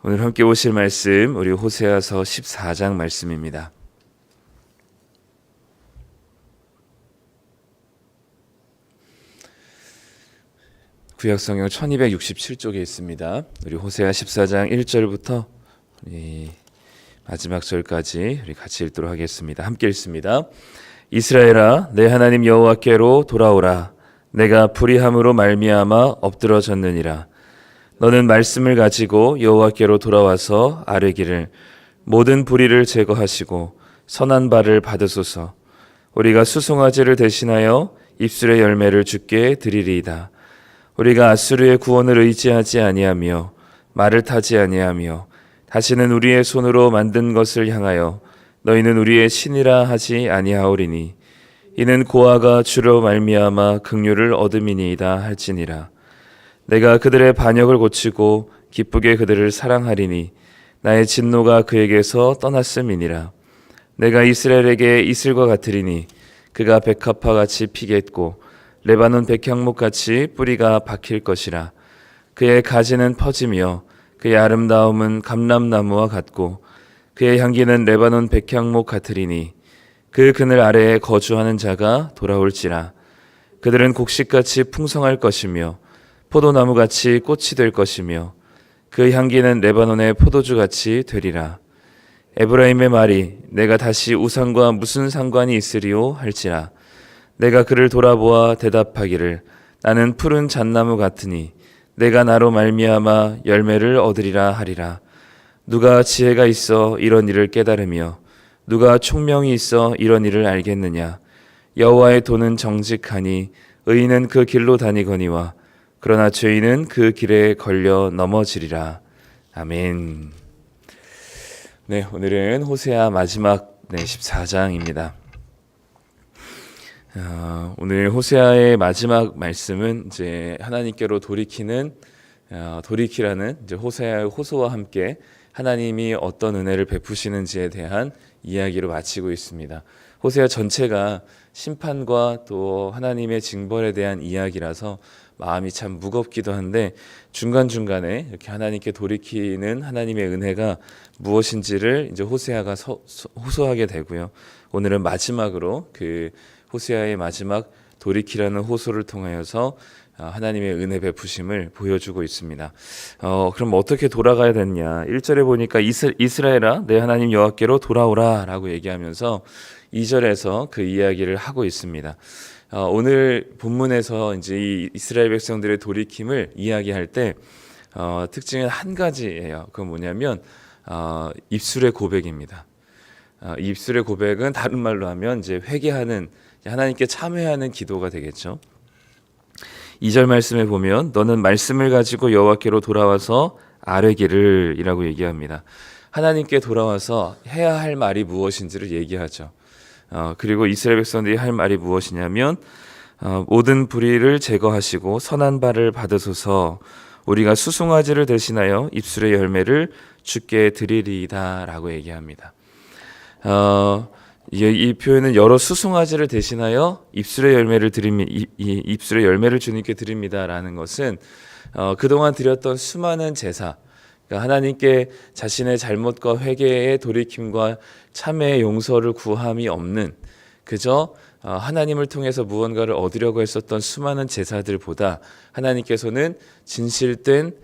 오늘 함께 보실 말씀 우리 호세아서 14장 말씀입니다. 구약성경 1267쪽에 있습니다. 우리 호세아 14장 1절부터 우리 마지막 절까지 우리 같이 읽도록 하겠습니다. 함께 읽습니다. 이스라엘아, 내 하나님 여호와께로 돌아오라. 내가 불의함으로 말미암아 엎드러졌느니라. 너는 말씀을 가지고 여호와께로 돌아와서 아뢰기를 모든 불의를 제거하시고 선한 바를 받으소서. 우리가 수송아지를 대신하여 입술의 열매를 주께 드리리이다. 우리가 아수르의 구원을 의지하지 아니하며 말을 타지 아니하며 다시는 우리의 손으로 만든 것을 향하여 너희는 우리의 신이라 하지 아니하오리니 이는 고아가 주로 말미암아 긍휼을 얻음이니이다 할지니라. 내가 그들의 반역을 고치고 기쁘게 그들을 사랑하리니 나의 진노가 그에게서 떠났음이니라. 내가 이스라엘에게 이슬과 같으리니 그가 백합화 같이 피겠고 레바논 백향목 같이 뿌리가 박힐 것이라. 그의 가지는 퍼지며 그의 아름다움은 감람나무와 같고 그의 향기는 레바논 백향목 같으리니 그 그늘 아래에 거주하는 자가 돌아올지라. 그들은 곡식같이 풍성할 것이며 포도나무같이 꽃이 될 것이며 그 향기는 레바논의 포도주같이 되리라. 에브라임의 말이 내가 다시 우상과 무슨 상관이 있으리요 할지라. 내가 그를 돌아보아 대답하기를 나는 푸른 잣나무 같으니 내가 나로 말미암아 열매를 얻으리라 하리라. 누가 지혜가 있어 이런 일을 깨달으며 누가 총명이 있어 이런 일을 알겠느냐. 여호와의 도는 정직하니 의인은 그 길로 다니거니와 그러나 죄인은 그 길에 걸려 넘어지리라. 아멘. 네, 오늘은 호세아 마지막 14장입니다. 오늘 호세아의 마지막 말씀은 이제 하나님께로 돌이키라는 이제 호세아의 호소와 함께 하나님이 어떤 은혜를 베푸시는지에 대한 이야기로 마치고 있습니다. 호세아 전체가 심판과 또 하나님의 징벌에 대한 이야기라서 마음이 참 무겁기도 한데 중간중간에 이렇게 하나님께 돌이키는 하나님의 은혜가 무엇인지를 이제 호세아가 호소하게 되고요. 오늘은 마지막으로 그 호세아의 마지막 돌이키라는 호소를 통하여서 하나님의 은혜 베푸심을 보여주고 있습니다. 그럼 어떻게 돌아가야 되느냐? 1절에 보니까 이스라엘아 내 하나님 여호와께로 돌아오라 라고 얘기하면서 2절에서 그 이야기를 하고 있습니다. 오늘 본문에서 이제 이 이스라엘 백성들의 돌이킴을 이야기할 때 특징은 한 가지예요. 그건 뭐냐면 입술의 고백입니다. 입술의 고백은 다른 말로 하면 이제 회개하는 하나님께 참회하는 기도가 되겠죠. 2절 말씀에 보면 너는 말씀을 가지고 여호와께로 돌아와서 아뢰기를 이라고 얘기합니다. 하나님께 돌아와서 해야 할 말이 무엇인지를 얘기하죠. 그리고 이스라엘 백성들이 할 말이 무엇이냐면 모든 불의를 제거하시고 선한 바를 받으소서. 우리가 수송아지를 대신하여 입술의 열매를 주께 드리리이다 라고 얘기합니다. 이 표현은 여러 수송아지를 대신하여 입술의 열매를 입술의 열매를 주님께 드립니다라는 것은 그동안 드렸던 수많은 제사, 그러니까 하나님께 자신의 잘못과 회개의 돌이킴과 참회의 용서를 구함이 없는 그저 하나님을 통해서 무언가를 얻으려고 했었던 수많은 제사들보다 하나님께서는 진실된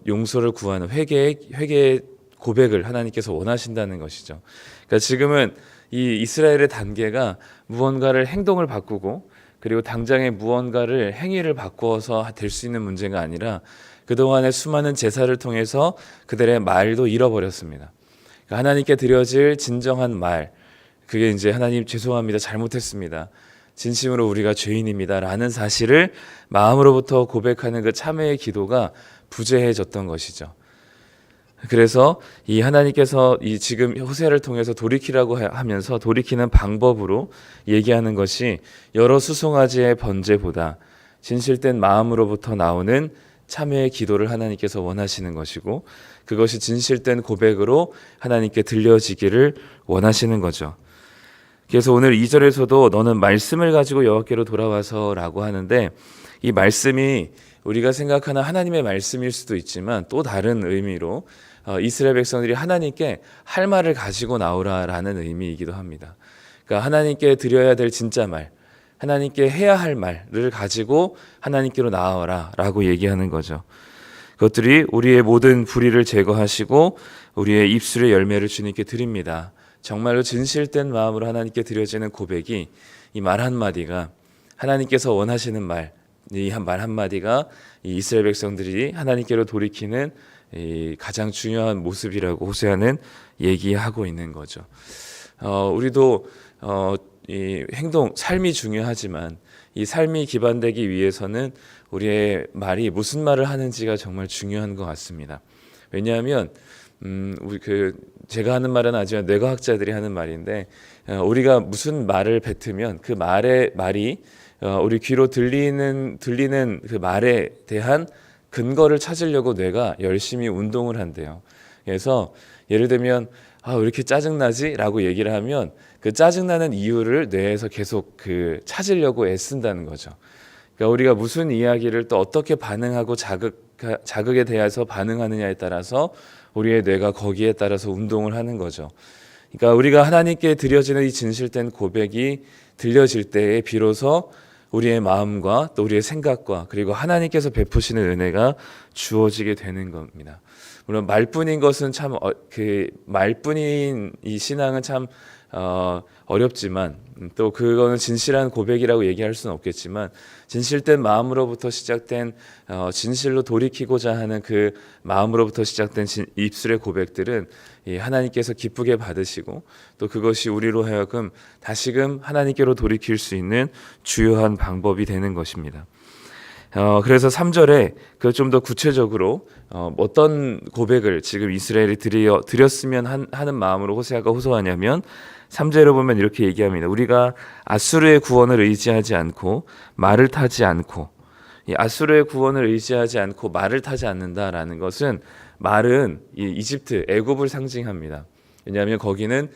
용서를 구하는 회개의 고백을 하나님께서 원하신다는 것이죠. 그러니까 지금은 이 이스라엘의 단계가 무언가를 행동을 바꾸고 그리고 당장의 무언가를 행위를 바꾸어서 될 수 있는 문제가 아니라 그동안의 수많은 제사를 통해서 그들의 말도 잃어버렸습니다. 그러니까 하나님께 드려질 진정한 말, 그게 이제 하나님 죄송합니다, 잘못했습니다, 진심으로 우리가 죄인입니다 라는 사실을 마음으로부터 고백하는 그 참회의 기도가 부재해졌던 것이죠. 그래서 이 하나님께서 이 지금 호세아를 통해서 돌이키라고 하면서 돌이키는 방법으로 얘기하는 것이 여러 수송아지의 번제보다 진실된 마음으로부터 나오는 참회의 기도를 하나님께서 원하시는 것이고 그것이 진실된 고백으로 하나님께 들려지기를 원하시는 거죠. 그래서 오늘 2절에서도 너는 말씀을 가지고 여호와께로 돌아와서 라고 하는데 이 말씀이 우리가 생각하는 하나님의 말씀일 수도 있지만 또 다른 의미로 이스라엘 백성들이 하나님께 할 말을 가지고 나오라라는 의미이기도 합니다. 그러니까 하나님께 드려야 될 진짜 말, 하나님께 해야 할 말을 가지고 하나님께로 나아와라라고 얘기하는 거죠. 그것들이 우리의 모든 불의를 제거하시고 우리의 입술의 열매를 주님께 드립니다. 정말로 진실된 마음으로 하나님께 드려지는 고백이 이 말 한마디가 하나님께서 원하시는 말, 이 말 한마디가 이 이스라엘 백성들이 하나님께로 돌이키는 이 가장 중요한 모습이라고 호세아는 얘기하고 있는 거죠. 우리도 이 행동, 삶이 중요하지만 이 삶이 기반되기 위해서는 우리의 말이 무슨 말을 하는지가 정말 중요한 것 같습니다. 왜냐하면 제가 하는 말은 아니지만 뇌과학자들이 하는 말인데 우리가 무슨 말을 뱉으면 그 말이 우리 귀로 들리는 그 말에 대한 근거를 찾으려고 뇌가 열심히 운동을 한대요. 그래서 예를 들면 왜 이렇게 짜증나지? 라고 얘기를 하면 그 짜증나는 이유를 뇌에서 계속 찾으려고 애쓴다는 거죠. 그러니까 우리가 무슨 이야기를 또 어떻게 반응하고 자극에 대해서 반응하느냐에 따라서 우리의 뇌가 거기에 따라서 운동을 하는 거죠. 그러니까 우리가 하나님께 드려지는 이 진실된 고백이 들려질 때에 비로소 우리의 마음과 또 우리의 생각과 그리고 하나님께서 베푸시는 은혜가 주어지게 되는 겁니다. 물론 말뿐인 것은 참 말뿐인 이 신앙은 참 어렵지만 또 그거는 진실한 고백이라고 얘기할 수는 없겠지만 진실된 마음으로부터 시작된 진실로 돌이키고자 하는 그 마음으로부터 시작된 입술의 고백들은 하나님께서 기쁘게 받으시고 또 그것이 우리로 하여금 다시금 하나님께로 돌이킬 수 있는 주요한 방법이 되는 것입니다. 그래서 3절에 그 좀 더 구체적으로 어떤 고백을 지금 이스라엘이 드렸으면 하는 마음으로 호세아가 호소하냐면 3절에 보면 이렇게 얘기합니다. 우리가 아수르의 구원을 의지하지 않고 말을 타지 않고 이 아수르의 구원을 의지하지 않고 말을 타지 않는다라는 것은 말은 이집트 애굽을 상징합니다. 왜냐하면 거기는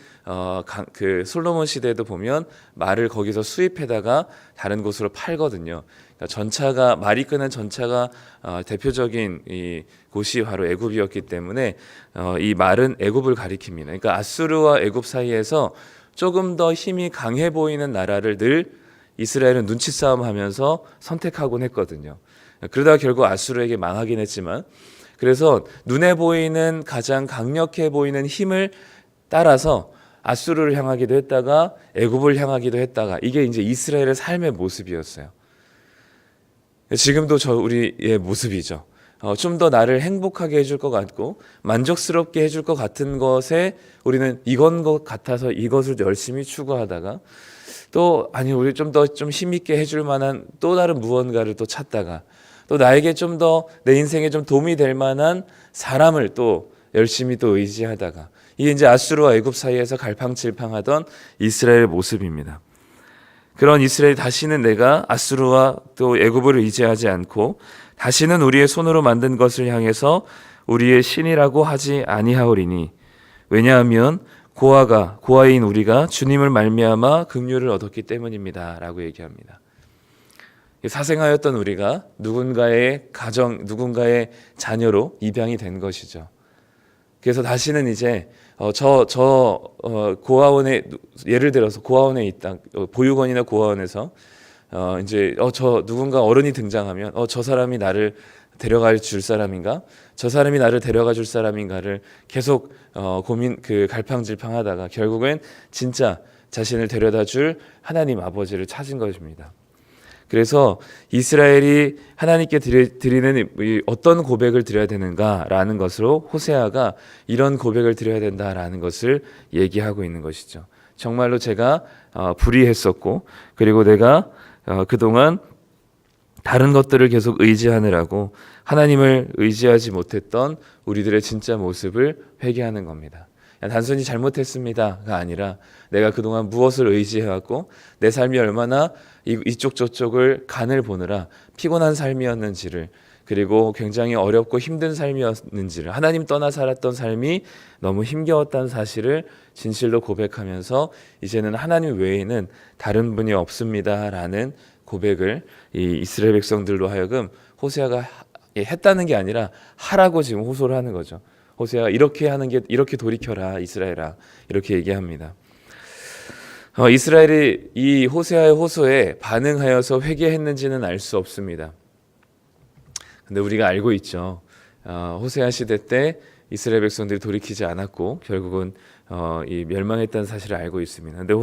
그 솔로몬 시대에도 보면 말을 거기서 수입해다가 다른 곳으로 팔거든요. 그러니까 말이 끄는 전차가 대표적인 이 곳이 바로 애굽이었기 때문에 이 말은 애굽을 가리킵니다. 그러니까 아수르와 애굽 사이에서 조금 더 힘이 강해 보이는 나라를 늘 이스라엘은 눈치 싸움하면서 선택하곤 했거든요. 그러다가 결국 아수르에게 망하긴 했지만 그래서 눈에 보이는 가장 강력해 보이는 힘을 따라서 아수르를 향하기도 했다가 애굽을 향하기도 했다가 이게 이제 이스라엘의 삶의 모습이었어요. 지금도 우리의 모습이죠. 좀 더 나를 행복하게 해줄 것 같고 만족스럽게 해줄 것 같은 것에 우리는 이건 것 같아서 이것을 열심히 추구하다가 또 우리 좀 더 좀 힘있게 해줄 만한 또 다른 무언가를 또 찾다가 또 나에게 좀 더 내 인생에 좀 도움이 될 만한 사람을 또 열심히 또 의지하다가 이게 이제 아수르와 애굽 사이에서 갈팡질팡하던 이스라엘의 모습입니다. 그런 이스라엘이 다시는 내가 아수르와 또 애굽을 의지하지 않고 다시는 우리의 손으로 만든 것을 향해서 우리의 신이라고 하지 아니하오리니 왜냐하면 고아인 우리가 주님을 말미암아 긍휼을 얻었기 때문입니다 라고 얘기합니다. 사생하였던 우리가 누군가의 가정, 누군가의 자녀로 입양이 된 것이죠. 그래서 다시는 이제 고아원에 예를 들어서 고아원에 있다 보육원이나 고아원에서 이제 저 누군가 어른이 등장하면 저 사람이 나를 데려가 줄 사람인가? 저 사람이 나를 데려가 줄 사람인가를 계속 갈팡질팡하다가 결국엔 진짜 자신을 데려다 줄 하나님 아버지를 찾은 것입니다. 그래서 이스라엘이 하나님께 드리는 어떤 고백을 드려야 되는가라는 것으로 호세아가 이런 고백을 드려야 된다라는 것을 얘기하고 있는 것이죠. 정말로 제가 불의했었고 그리고 내가 그동안 다른 것들을 계속 의지하느라고 하나님을 의지하지 못했던 우리들의 진짜 모습을 회개하는 겁니다. 단순히 잘못했습니다가 아니라 내가 그동안 무엇을 의지해왔고 내 삶이 얼마나 이쪽 저쪽을 간을 보느라 피곤한 삶이었는지를 그리고 굉장히 어렵고 힘든 삶이었는지를 하나님 떠나 살았던 삶이 너무 힘겨웠다는 사실을 진실로 고백하면서 이제는 하나님 외에는 다른 분이 없습니다라는 고백을 이 이스라엘 백성들로 하여금 호세아가 했다는 게 아니라 하라고 지금 호소를 하는 거죠. 호세아가 이렇게 돌이켜라 이스라엘아 이렇게 얘기합니다. 이스라엘이 이 호세아의 호소에 반응하여서 회개했는지는 알 수 없습니다. 근데 우리가 알고 있죠. 호세아 시대 때 이스라엘 백성들이 돌이키지 않았고 결국은 이 멸망했다는 사실을 알고 있습니다. 근데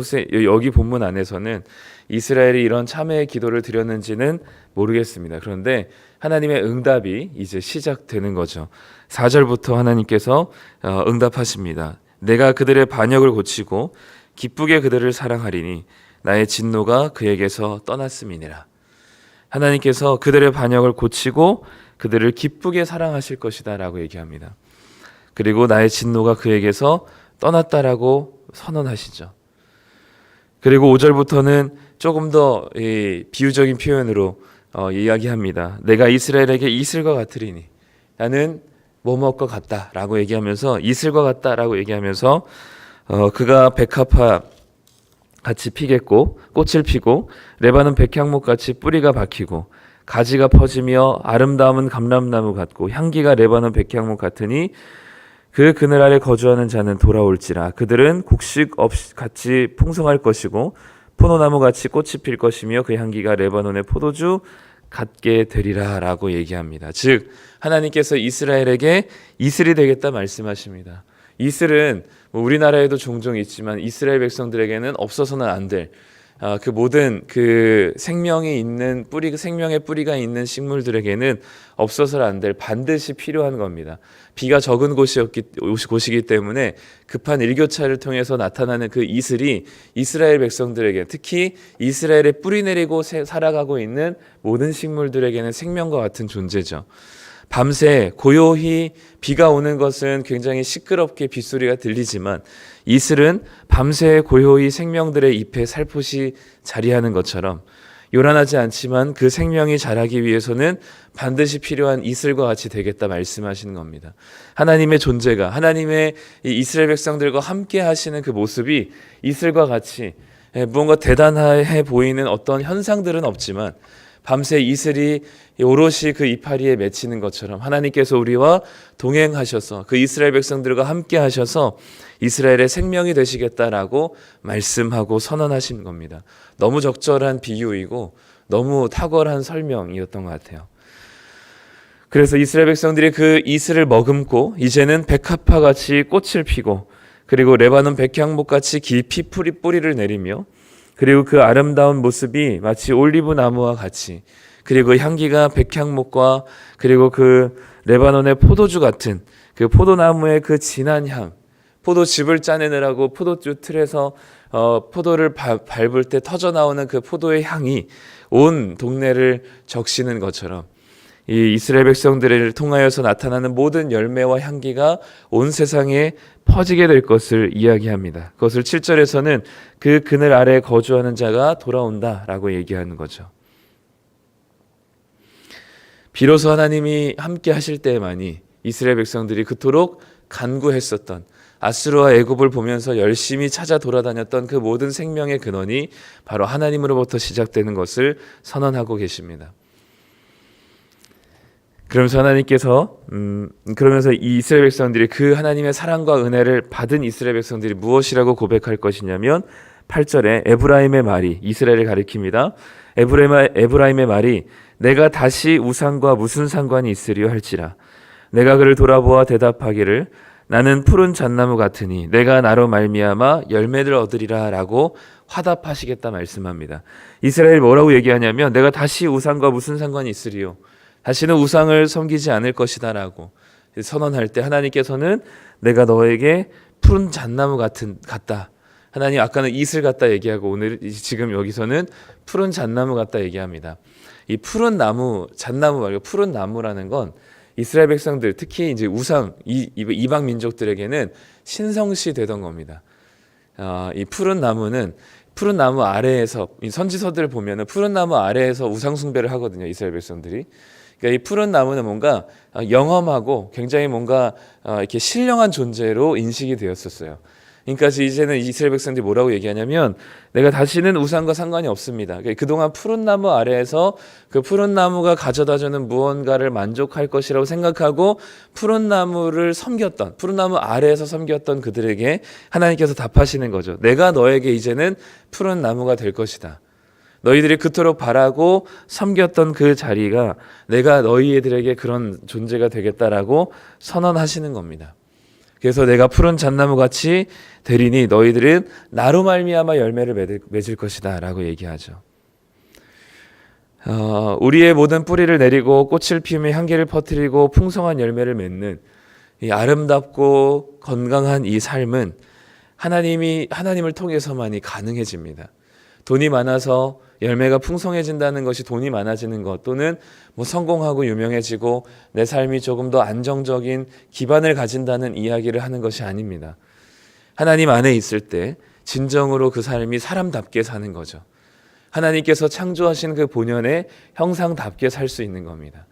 여기 본문 안에서는 이스라엘이 이런 참회의 기도를 드렸는지는 모르겠습니다. 그런데 하나님의 응답이 이제 시작되는 거죠. 4절부터 하나님께서 응답하십니다. 내가 그들의 반역을 고치고 기쁘게 그들을 사랑하리니 나의 진노가 그에게서 떠났음이니라. 하나님께서 그들의 반역을 고치고 그들을 기쁘게 사랑하실 것이다 라고 얘기합니다. 그리고 나의 진노가 그에게서 떠났다라고 선언하시죠. 그리고 5절부터는 조금 더 비유적인 표현으로 이야기합니다. 내가 이스라엘에게 이슬과 같으리니 나는 뭐뭐과 같다라고 얘기하면서 이슬과 같다라고 얘기하면서 그가 백합화 같이 피겠고 꽃을 피고 레바논 백향목 같이 뿌리가 박히고 가지가 퍼지며 아름다움은 감람나무 같고 향기가 레바논 백향목 같으니 그 그늘 아래 거주하는 자는 돌아올지라. 그들은 곡식 없이 같이 풍성할 것이고 포도나무 같이 꽃이 필 것이며 그 향기가 레바논의 포도주 같게 되리라 라고 얘기합니다. 즉 하나님께서 이스라엘에게 이슬이 되겠다 말씀하십니다. 이슬은 우리나라에도 종종 있지만 이스라엘 백성들에게는 없어서는 안 될 그 모든 그 생명이 있는 생명의 뿌리가 있는 식물들에게는 없어서는 안 될 반드시 필요한 겁니다. 비가 적은 곳이기 때문에 급한 일교차를 통해서 나타나는 그 이슬이 이스라엘 백성들에게 특히 이스라엘에 뿌리 내리고 살아가고 있는 모든 식물들에게는 생명과 같은 존재죠. 밤새 고요히 비가 오는 것은 굉장히 시끄럽게 빗소리가 들리지만 이슬은 밤새 고요히 생명들의 잎에 살포시 자리하는 것처럼 요란하지 않지만 그 생명이 자라기 위해서는 반드시 필요한 이슬과 같이 되겠다 말씀하시는 겁니다. 하나님의 존재가 하나님의 이스라엘 백성들과 함께 하시는 그 모습이 이슬과 같이 무언가 대단해 보이는 어떤 현상들은 없지만 밤새 이슬이 오롯이 그 이파리에 맺히는 것처럼 하나님께서 우리와 동행하셔서 그 이스라엘 백성들과 함께 하셔서 이스라엘의 생명이 되시겠다라고 말씀하고 선언하신 겁니다. 너무 적절한 비유이고 너무 탁월한 설명이었던 것 같아요. 그래서 이스라엘 백성들이 그 이슬을 머금고 이제는 백합화같이 꽃을 피고 그리고 레바논 백향목같이 깊이 뿌리를 내리며 그리고 그 아름다운 모습이 마치 올리브 나무와 같이 그리고 향기가 백향목과 그리고 그 레바논의 포도주 같은 그 포도나무의 그 진한 향 포도즙을 짜내느라고 포도주 틀에서 포도를 밟을 때 터져나오는 그 포도의 향이 온 동네를 적시는 것처럼 이 이스라엘 백성들을 통하여서 나타나는 모든 열매와 향기가 온 세상에 퍼지게 될 것을 이야기합니다. 그것을 7절에서는 그 그늘 아래 거주하는 자가 돌아온다라고 얘기하는 거죠. 비로소 하나님이 함께 하실 때에만이 이스라엘 백성들이 그토록 간구했었던 아수르와 애굽을 보면서 열심히 찾아 돌아다녔던 그 모든 생명의 근원이 바로 하나님으로부터 시작되는 것을 선언하고 계십니다. 그러면서 하나님께서 그러면서 이 이스라엘 백성들이 그 하나님의 사랑과 은혜를 받은 이스라엘 백성들이 무엇이라고 고백할 것이냐면 8절에 에브라임의 말이 이스라엘을 가리킵니다. 에브라임의 말이 내가 다시 우상과 무슨 상관이 있으리요 할지라 내가 그를 돌아보아 대답하기를 나는 푸른 잣나무 같으니 내가 나로 말미암아 열매를 얻으리라 라고 화답하시겠다 말씀합니다. 이스라엘이 뭐라고 얘기하냐면 내가 다시 우상과 무슨 상관이 있으리요 다시는 우상을 섬기지 않을 것이다 라고 선언할 때 하나님께서는 내가 너에게 푸른 잣나무 같다. 하나님 아까는 이슬 같다 얘기하고 오늘 지금 여기서는 푸른 잣나무 같다 얘기합니다. 이 푸른 나무, 잣나무 말고 푸른 나무라는 건 이스라엘 백성들 특히 이제 우상 이방 민족들에게는 신성시 되던 겁니다. 이 푸른 나무는 푸른 나무 아래에서 선지서들을 보면은 푸른 나무 아래에서 우상 숭배를 하거든요. 이스라엘 백성들이. 그러니까 이 푸른 나무는 뭔가 영험하고 굉장히 뭔가 이렇게 신령한 존재로 인식이 되었었어요. 그러니까 이제는 이스라엘 백성들이 뭐라고 얘기하냐면 내가 다시는 우상과 상관이 없습니다. 그동안 푸른 나무 아래에서 그 푸른 나무가 가져다주는 무언가를 만족할 것이라고 생각하고 푸른 나무를 섬겼던, 푸른 나무 아래에서 섬겼던 그들에게 하나님께서 답하시는 거죠. 내가 너에게 이제는 푸른 나무가 될 것이다. 너희들이 그토록 바라고 섬겼던 그 자리가 내가 너희들에게 그런 존재가 되겠다라고 선언하시는 겁니다. 그래서 내가 푸른 잣나무같이 되리니 너희들은 나로 말미암아 열매를 맺을 것이다 라고 얘기하죠. 우리의 모든 뿌리를 내리고 꽃을 피우며 향기를 퍼뜨리고 풍성한 열매를 맺는 이 아름답고 건강한 이 삶은 하나님을 통해서만이 가능해집니다. 돈이 많아서 열매가 풍성해진다는 것이 돈이 많아지는 것, 또는 성공하고 유명해지고 내 삶이 조금 더 안정적인 기반을 가진다는 이야기를 하는 것이 아닙니다. 하나님 안에 있을 때 진정으로 그 삶이 사람답게 사는 거죠. 하나님께서 창조하신 그 본연의 형상답게 살 수 있는 겁니다.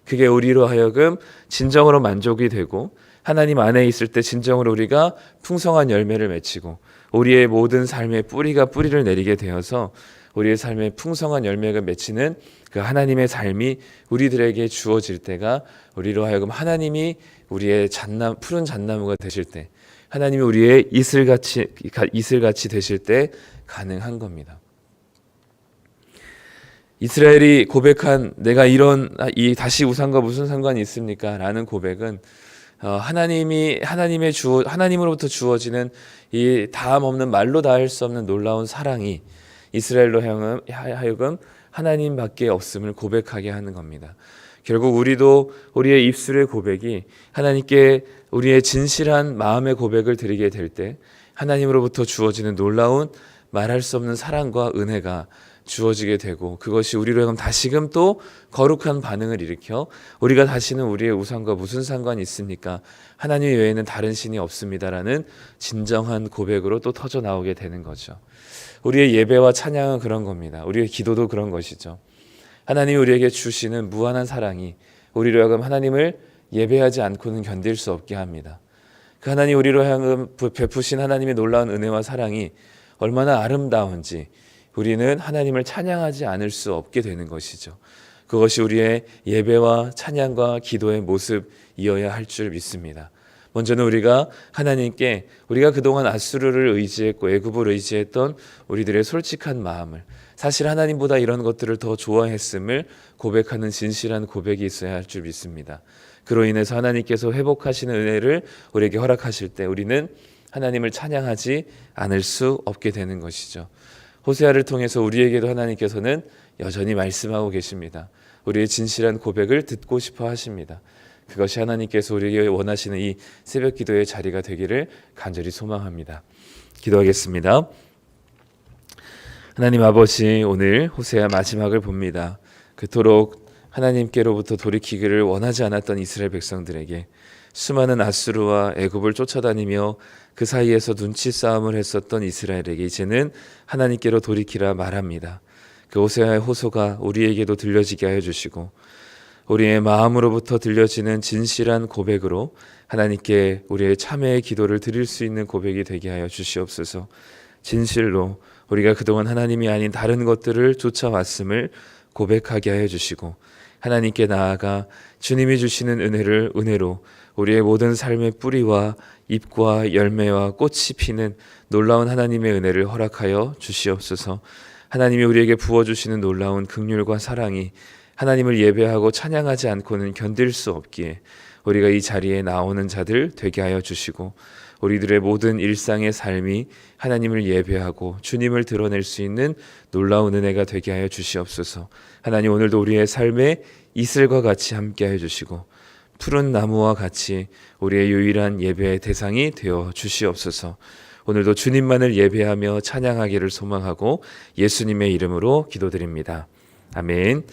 그게 우리로 하여금 진정으로 만족이 되고 하나님 안에 있을 때 진정으로 우리가 풍성한 열매를 맺히고 우리의 모든 삶의 뿌리를 내리게 되어서 우리의 삶에 풍성한 열매가 맺히는 그 하나님의 삶이 우리들에게 주어질 때가 우리로 하여금 하나님이 우리의 푸른 잣나무가 되실 때, 하나님이 우리의 이슬같이 되실 때 가능한 겁니다. 이스라엘이 고백한 내가 다시 우상과 무슨 상관이 있습니까? 라는 고백은 하나님으로부터 주어지는 이 다함 없는 말로 다할 수 없는 놀라운 사랑이 이스라엘로 하여금 하나님밖에 없음을 고백하게 하는 겁니다. 결국 우리도 우리의 입술의 고백이 하나님께 우리의 진실한 마음의 고백을 드리게 될 때 하나님으로부터 주어지는 놀라운 말할 수 없는 사랑과 은혜가 주어지게 되고, 그것이 우리로 하여금 다시금 또 거룩한 반응을 일으켜 우리가 다시는 우리의 우상과 무슨 상관이 있습니까? 하나님 외에는 다른 신이 없습니다라는 진정한 고백으로 또 터져 나오게 되는 거죠. 우리의 예배와 찬양은 그런 겁니다. 우리의 기도도 그런 것이죠. 하나님이 우리에게 주시는 무한한 사랑이 우리로 하여금 하나님을 예배하지 않고는 견딜 수 없게 합니다. 그 하나님 우리로 하여금 베푸신 하나님의 놀라운 은혜와 사랑이 얼마나 아름다운지 우리는 하나님을 찬양하지 않을 수 없게 되는 것이죠. 그것이 우리의 예배와 찬양과 기도의 모습이어야 할 줄 믿습니다. 먼저는 우리가 하나님께 우리가 그동안 앗수르를 의지했고 애굽을 의지했던 우리들의 솔직한 마음을, 사실 하나님보다 이런 것들을 더 좋아했음을 고백하는 진실한 고백이 있어야 할 줄 믿습니다. 그로 인해서 하나님께서 회복하시는 은혜를 우리에게 허락하실 때 우리는 하나님을 찬양하지 않을 수 없게 되는 것이죠. 호세아를 통해서 우리에게도 하나님께서는 여전히 말씀하고 계십니다. 우리의 진실한 고백을 듣고 싶어 하십니다. 그것이 하나님께서 우리에게 원하시는 이 새벽 기도의 자리가 되기를 간절히 소망합니다. 기도하겠습니다. 하나님 아버지, 오늘 호세아 마지막을 봅니다. 그토록 하나님께로부터 돌이키기를 원하지 않았던 이스라엘 백성들에게 수많은 앗수르와 애굽을 쫓아다니며 그 사이에서 눈치 싸움을 했었던 이스라엘에게 이제는 하나님께로 돌이키라 말합니다. 그 호세아의 호소가 우리에게도 들려지게 하여 주시고 우리의 마음으로부터 들려지는 진실한 고백으로 하나님께 우리의 참회의 기도를 드릴 수 있는 고백이 되게 하여 주시옵소서. 진실로 우리가 그동안 하나님이 아닌 다른 것들을 쫓아왔음을 고백하게 하여 주시고 하나님께 나아가 주님이 주시는 은혜로 우리의 모든 삶의 뿌리와 잎과 열매와 꽃이 피는 놀라운 하나님의 은혜를 허락하여 주시옵소서. 하나님이 우리에게 부어주시는 놀라운 긍휼과 사랑이 하나님을 예배하고 찬양하지 않고는 견딜 수 없기에 우리가 이 자리에 나오는 자들 되게 하여 주시고 우리들의 모든 일상의 삶이 하나님을 예배하고 주님을 드러낼 수 있는 놀라운 은혜가 되게 하여 주시옵소서. 하나님, 오늘도 우리의 삶에 이슬과 같이 함께 하여 주시고 푸른 나무와 같이 우리의 유일한 예배의 대상이 되어 주시옵소서. 오늘도 주님만을 예배하며 찬양하기를 소망하고 예수님의 이름으로 기도드립니다. 아멘.